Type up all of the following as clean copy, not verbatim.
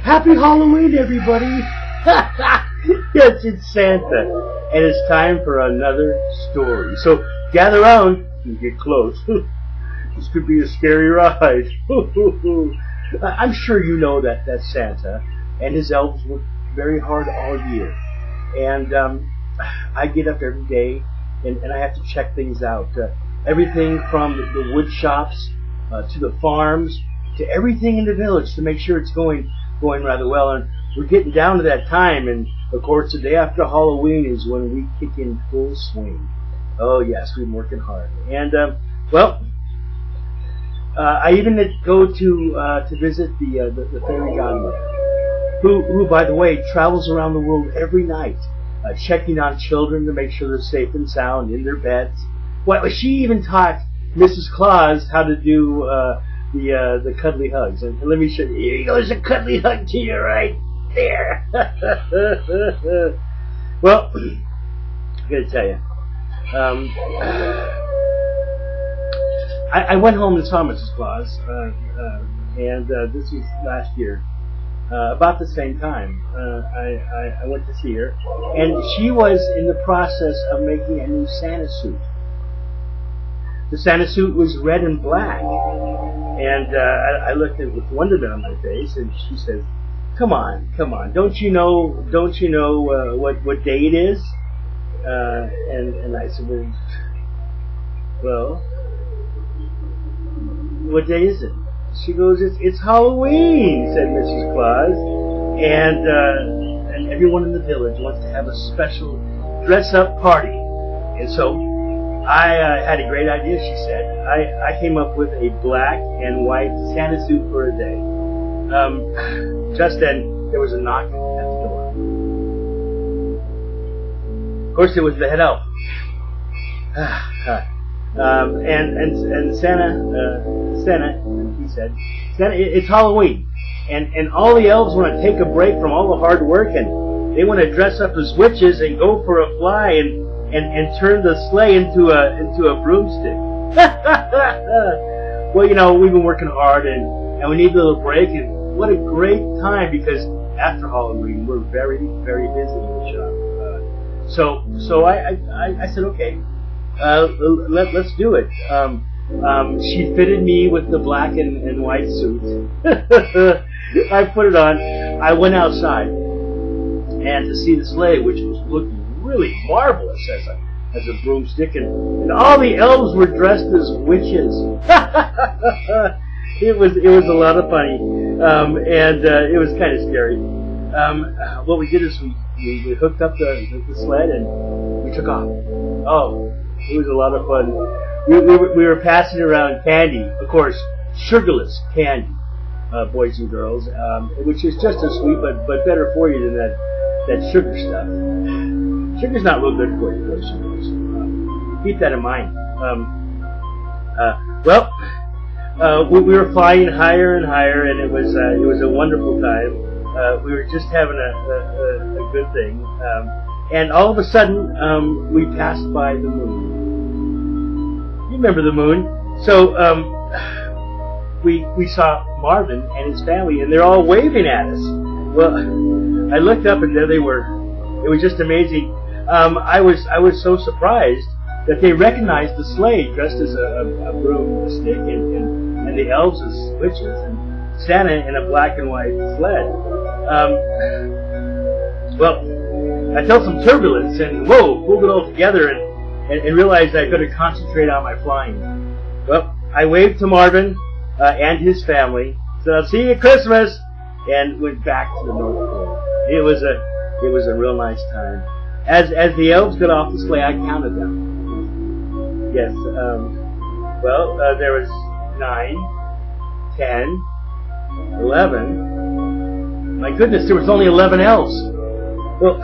Happy Halloween, everybody! Yes, it's Santa, and it's time for another story. So gather around and get close. This could be a scary ride. I'm sure you know that Santa and his elves work very hard all year. And I get up every day and I have to check things out. Everything from the wood shops to the farms to everything in the village to make sure it's going rather well. And we're getting down to that time, and of course the day after Halloween is when we kick in full swing. Oh yes, we've been working hard. And I even go to visit the fairy godmother, who by the way travels around the world every night, checking on children to make sure they're safe and sound in their beds. Well, she even taught Mrs. Claus how to do the cuddly hugs. And let me show you. Here goes a cuddly hug to you right there. Well, I gotta tell you, I went home and saw Mrs. Claus, and this was last year, about the same time. I went to see her, and she was in the process of making a new Santa suit. The Santa suit was red and black, and I looked at it with wonderment on my face, and she says, "Come on, don't you know what day it is?" And I said, "Well, what day is it?" She goes, "It's Halloween," said Mrs. Claus, and everyone in the village wants to have a special dress-up party, and so I had a great idea, she said. I came up with a black and white Santa suit for a day. Just then, there was a knock at the door. Of course, it was the head elf. And Santa, he said, "Santa, it's Halloween, and all the elves want to take a break from all the hard work, and they want to dress up as witches and go for a fly and turn the sleigh into a broomstick." Well, you know, we've been working hard and we need a little break, and what a great time, because after Halloween we're very, very busy in the shop. So I said, okay, let's do it. She fitted me with the black and white suit. I put it on. I went outside and to see the sleigh, which was looking really marvelous as a broomstick, and all the elves were dressed as witches. It was a lot of funny, and it was kind of scary. What we did is we hooked up the sled and we took off. Oh, it was a lot of fun. We were passing around candy, of course, sugarless candy, boys and girls, which is just as sweet but better for you than that sugar stuff. Sugar's not real good for you, boys and girls. Keep that in mind. We were flying higher and higher, and it was a wonderful time. We were just having a good thing, and all of a sudden we passed by the moon. You remember the moon? So we saw Marvin and his family, and they're all waving at us. Well, I looked up, and there they were. It was just amazing. I was so surprised that they recognized the sleigh dressed as a broomstick, and the elves as witches, and Santa in a black and white sled. Well, I felt some turbulence and pulled it all together and realized I could concentrate on my flying. Well, I waved to Marvin and his family, said, "I'll see you at Christmas," and went back to the North Pole. It was a real nice time. As the elves got off the sleigh, I counted them. Yes, there was 9, 10, 11. My goodness, there was only 11 elves. Well,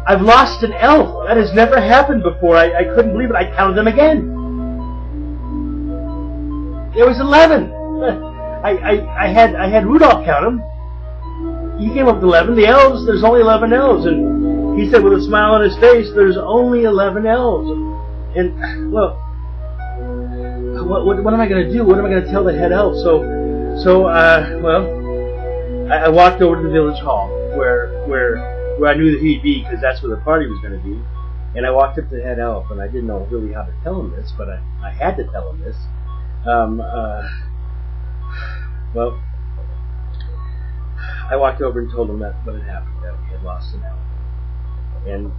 I've lost an elf. That has never happened before. I couldn't believe it. I counted them again. There was 11. I had Rudolph count them. He came up with 11. The elves, there's only 11 elves, and he said with a smile on his face, "There's only 11 elves." And well, what am I going to do? What am I going to tell the head elf? Well, I walked over to the village hall where I knew that he'd be, because that's where the party was going to be. And I walked up to the head elf, and I didn't know really how to tell him this, but I had to tell him this. Well, I walked over and told him that what had happened, that we had lost an elf. And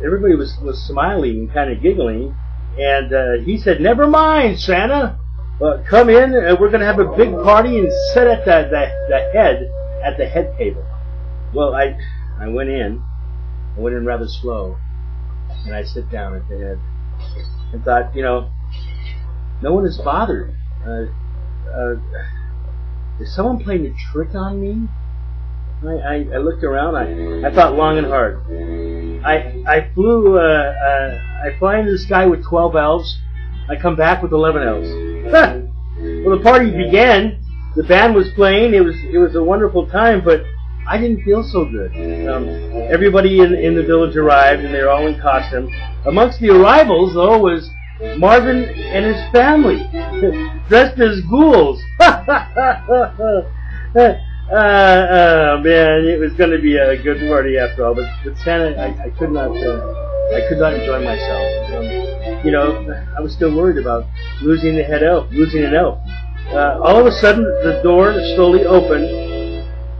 everybody was smiling and kind of giggling. And he said, "Never mind, Santa. Come in, and we're going to have a big party and sit at the head table." Well, I went in. I went in rather slow, and I sit down at the head and thought, no one is bothered. Is someone playing a trick on me? I looked around. I thought long and hard. I flew. I fly into the sky with 12 elves. I come back with 11 elves. Well, the party began. The band was playing. It was a wonderful time, but I didn't feel so good. Everybody in the village arrived, and they were all in costume. Amongst the arrivals, though, was Marvin and his family, dressed as ghouls. Man, it was going to be a good party after all. But Santa, I could not enjoy myself. I was still worried about losing an elf. All of a sudden, the door slowly opened,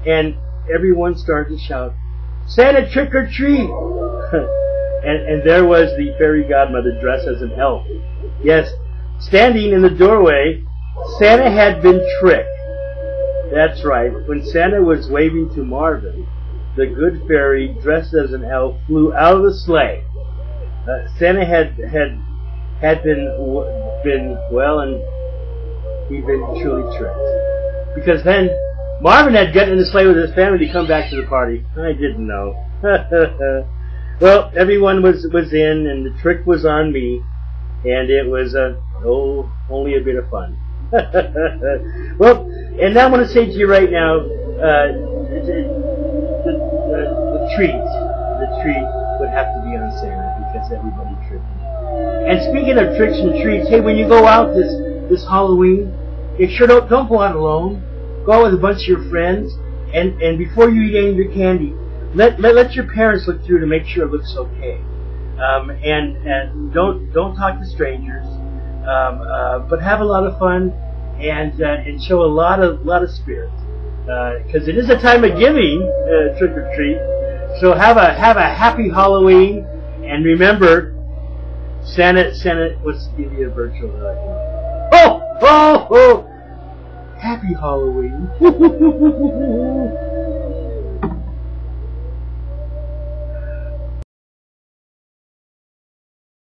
and everyone started to shout, "Santa, trick or treat!" and there was the fairy godmother dressed as an elf. Yes, standing in the doorway, Santa had been tricked. That's right. When Santa was waving to Marvin, the good fairy dressed as an elf flew out of the sleigh. Santa had been well, and he'd been truly tricked. Because then Marvin had gotten in the sleigh with his family to come back to the party. I didn't know. Well, everyone was in, and the trick was on me, and it was only a bit of fun. Well, and I want to say to you right now, the treat would have to be on Santa, because everybody tricked me. And speaking of tricks and treats, hey, when you go out this Halloween, you sure don't go out alone. Go out with a bunch of your friends, and before you eat any of your candy, let your parents look through to make sure it looks okay. And don't talk to strangers, but have a lot of fun and show a lot of spirit, because it is a time of giving, trick or treat. So have a happy Halloween, and remember, Santa wants to give you a virtual hug. Oh! Happy Halloween!